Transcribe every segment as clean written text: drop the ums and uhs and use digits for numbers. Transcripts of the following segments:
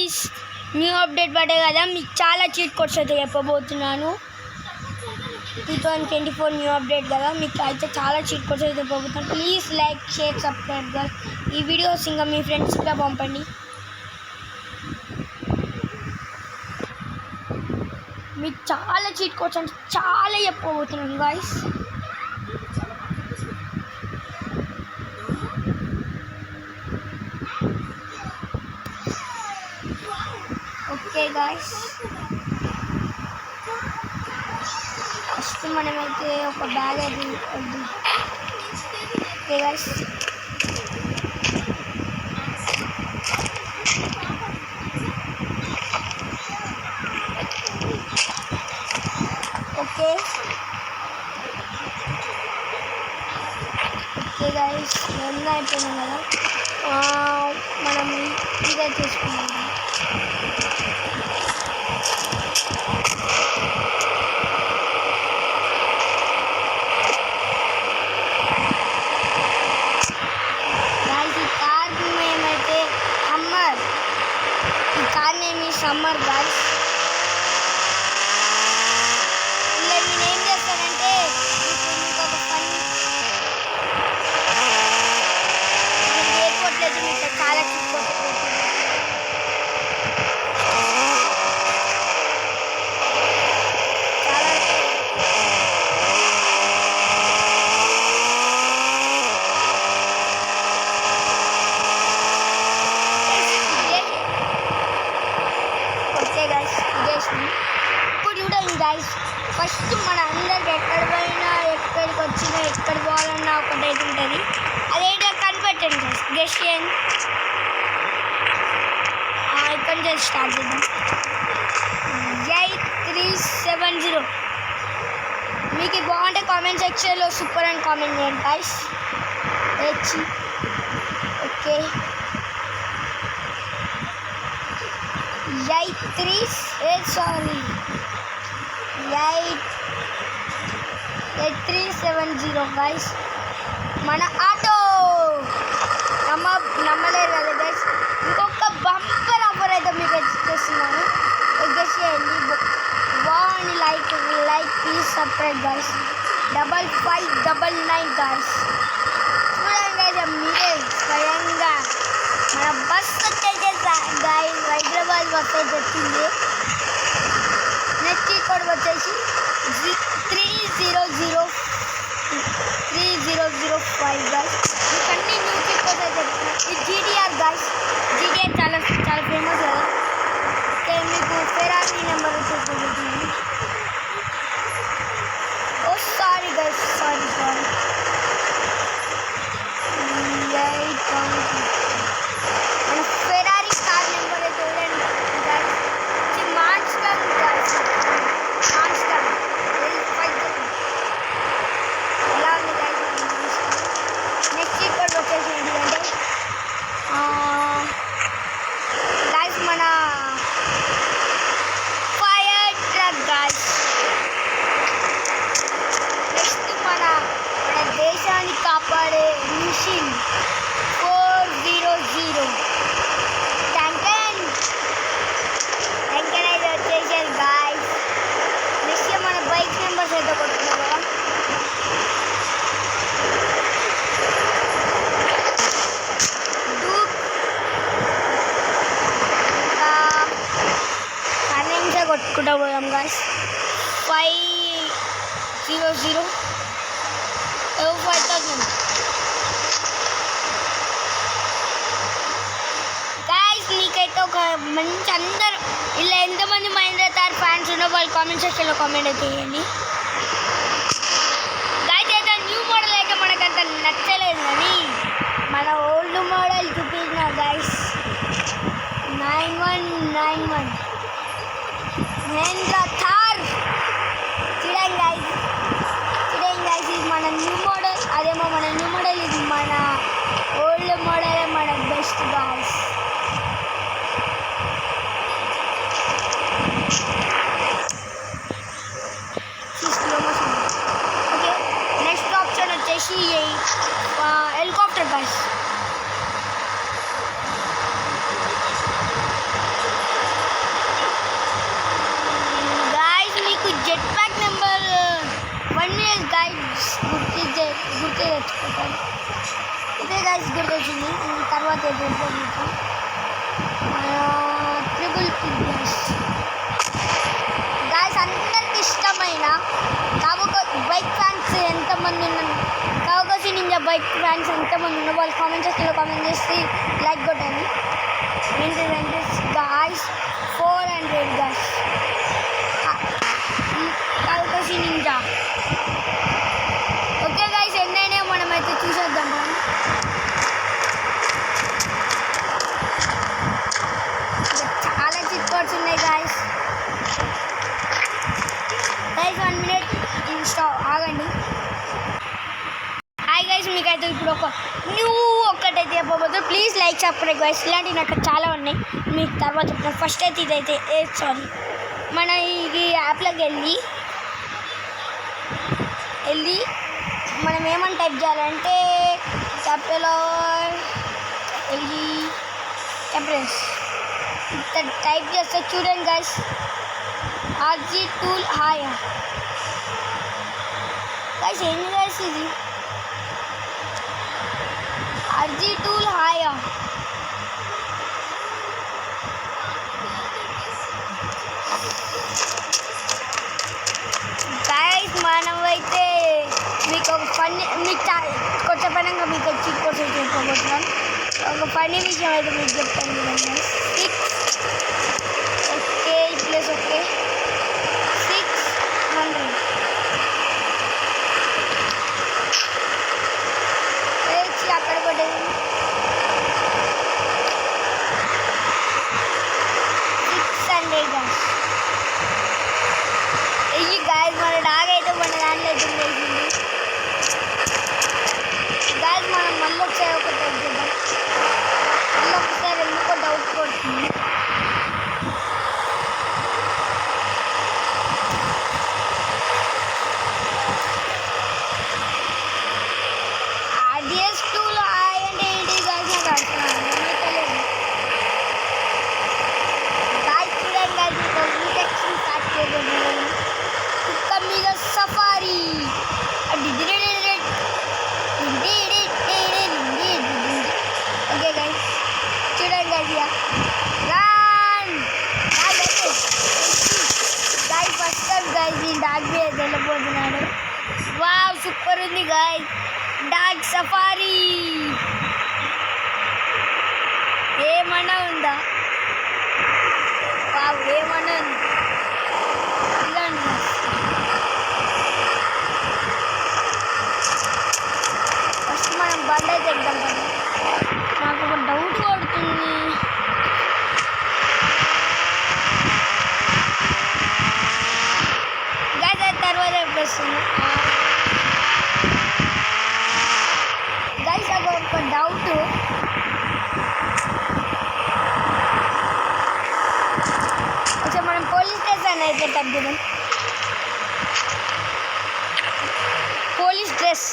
Guys, new update పడే కదా మీకు చాలా చీట్ కోడ్స్ అయితే చెప్పబోతున్నాను. 2024 న్యూ అప్డేట్ కదా, మీకు అయితే చాలా చీట్ కోడ్స్ అయితే చెప్పబోతున్నాను. Please like, share, subscribe guys. ఈ వీడియోస్ ఇంకా మీ ఫ్రెండ్స్ కూడా పంపండి. మీకు చాలా చీట్ కోడ్స్ అంటే చాలా చెప్పబోతున్నాను గాయ్స్. ఓకే గాయ్స్, ఫస్ట్ మనమైతే ఒక బ్యాగ్ అది okay guys. Okay okay guys, ఎంత అయిపోయినాం కదా, మనం ఇదే చేసుకున్నాం. సమ్మర్ గాయ్స్, ఇలా నేను ఏం చేస్తానంటే మీకు ఒక ఫన్ ఎయిర్పోర్ట్లో అయితే మీకు చాలా ఇప్పుడు చూడండి గాయ్స్, ఫస్ట్ మన అందరికి ఎక్కడ పోయినా ఎక్కడికి వచ్చినా ఎక్కడ పోవాలన్నా ఒకటి అయితే ఉంటుంది. అదేంటో కనిపెట్టండి గాయ్స్, గెస్ట్ చేయండి. ఇక్కడ నుంచి స్టార్ట్ చేద్దాం. 8370. మీకు బాగుంటే కామెంట్ సెక్షన్లో సూపర్ అని కామెంట్ చేయండి గాయ్స్. Okay, 8370 guys. మన ఆటో నమ్మలేరు కదా గాయ్స్. ఇంకొక బంపర్ ఆఫర్ అయితే మీకు చేస్తున్నాను, గెస్ చేయండి. బాగుంది. Like please subscribe guys. 5599 guys. చూడండి గాయ్స్, మీరే స్వయంగా మన బస్ వచ్చేసే గాయ్స్, హైదరాబాద్ బస్ అయితే వచ్చింది. నెక్స్ట్ కోడ్ వచ్చేసి 3005 గాయ్స్. మీకు అన్ని న్యూ కోడ్ అయితే చెప్తున్నాను. ఇది జీటీఆర్ గాయ్స్. జీటీఆర్ చాలా ఫేమస్ కదా. ఓకే, మీకు ఫెరారీ నెంబర్ వచ్చేసి సారీ గాయ్స్, సారీ మన ఫెరారీ కార్ నెంబర్ అయితే చూడండి గాయ్స్. మాన్స్టర్ గాయ్స్, మాన్స్టర్ ఎలా ఉంది గాయ్స్ మాన్స్టర్. నెక్స్ట్ ఇక్కడ వచ్చేసి ఏంటంటే గాయ్స్ మన ఫైర్ ట్రక్ గాయ్స్. నెక్స్ట్ మన దేశాన్ని కాపాడే మిషన్ 400 ట్యాంకన్ అయితే వచ్చేసారు గాయ్స్. నెక్స్ట్ మన బైక్ నెంబర్స్ అయితే కొట్టుకున్నాం కదా. ఇంకా కొట్టుకుంటా పోయాం గాయ్స్. 500 5000 గాయ్స్. మీకైతే ఒక మంచి అందరు ఇలా ఎంతమంది మహేంద్ర తార్ ఫ్యాన్స్ ఉన్నో వాళ్ళు కామెంట్ సెక్షన్లో కామెంట్ అయితే చేయండి గాయ్స్. అయితే న్యూ మోడల్ అయితే మనకంత నచ్చలేదు, కానీ మన ఓల్డ్ మోడల్ చూపించిన గాయ్స్ 9191 మహేంద్ర థార్. చూడండి గాయ్స్, ఇది మన న్యూ మోడల్. అదేమో మన న్యూ మోడల్, ఇది మన ఓల్డ్ మోడల్. మన best guys. Okay, next option వచ్చేసి హెలికాప్టర్ గాయ్స్. మర్చిపోతాను. ఇదే గైస్ గుర్తొచ్చింది. తర్వాత ఏదైతే ట్రిపుల్ గైస్ అందరికి ఇష్టమైన బైక్ ఫ్యాన్స్ ఎంతమంది ఉన్నారు, కావకోసి నింజా బైక్ ఫ్యాన్స్ ఎంతమంది ఉన్నారు వాళ్ళు కామెంట్ సెక్షన్లో కామెంట్ చేసి లైక్ కొట్టండి. ఏంటంటే గాయస్ 400 గాయస్ కావకోసి నింజా. ఓకే గాయస్ ఎన్నైనా మనమైతే చూసేద్దాం. చాలా చిట్ కోడ్స్ ఉన్నాయి గాయస్. 1 minute ఆగండి. హాయ్ గైస్, మీకైతే ఇప్పుడు ఒక్కటైతే చెప్పబోతుంది. Please like subscribe guys. ఇలాంటివి నాకు చాలా ఉన్నాయి, మీకు తర్వాత చెప్తాను. ఫస్ట్ అయితే ఇదైతే సారీ మన ఈ యాప్లోకి వెళ్ళి మనం ఏమని టైప్ చేయాలంటే క్యాపిటల్లో వెళ్ళి టెంపరెన్స్ టైప్ చేస్తే చూడండి guys, RG tool hi guys. ఏంటి గైస్ ఇది ఆర్జీ టూల్ హాయ్. గైస్ మనమైతే మీకు ఒక ఫన్నీ మీకు కొత్త పనంగా మీకు చీట్ కోసం చెప్పబోతున్నాను. ఒక ఫన్నీ విషయం అయితే మీకు చెప్తాను. 6 ఓకే ప్లస్ ఓకే 600 అక్కడ కొట్టేది 600 గాయస్. ఇది గాయస్ మన డాగ్ అయితే మన దాంట్లో అయితే వేసింది గాయస్. మనం మళ్ళీ ఒకసారి ఒక టైప్ చేద్దాం. మళ్ళీ ఒకసారి ఎందుకో డౌట్ కొడుతుంది. కుక్క మీద సఫారీ ఓకే గైస్ చూడండి guys. Guys first time guys ఈ డాగ్ మీద వెళ్ళబోతున్నాడు. వావ్ సూపర్ ఉంది గైస్, డాగ్ సఫారీ. ఏమన్నా ఉందా? వావ్ ఏమన్నా ఉంది. ఫస్ట్ మనం బండి అయితే ఎగ్దాం. నాకు ఒక డౌట్ కొడుతుంది. గైస్ తర్వాత ఎప్పుడు వస్తుంది గైస్? నాకు ఒక డౌట్. ఒకసారి మనం పోలీస్ స్టేషన్ అయితే తగ్గుదాం. పోలీస్ డ్రెస్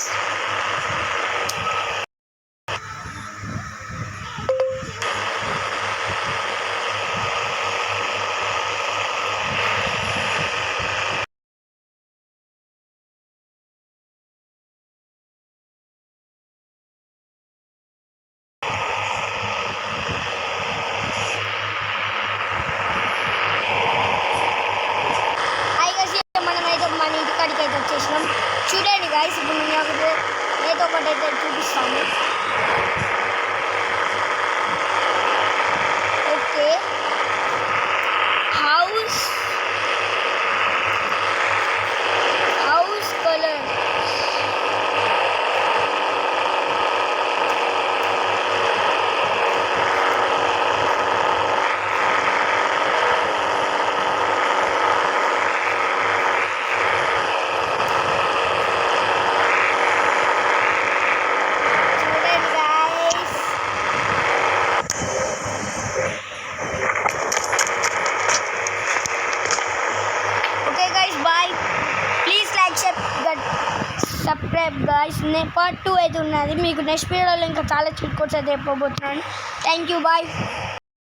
మన ఇంటికాడికి అయితే వచ్చేసినాం. చూడండి గాయస్, ఇప్పుడు నేను ఏదో ఒకటి అయితే చూపిస్తాను. Okay house colour subscribe guys. Part 2 అయితే ఉన్నది. మీకు నెక్స్ట్ వీడియోలో ఇంకా చాలా చిట్ కోడ్స్ అయితే చెప్పబోతున్నాను. Thank you, bye.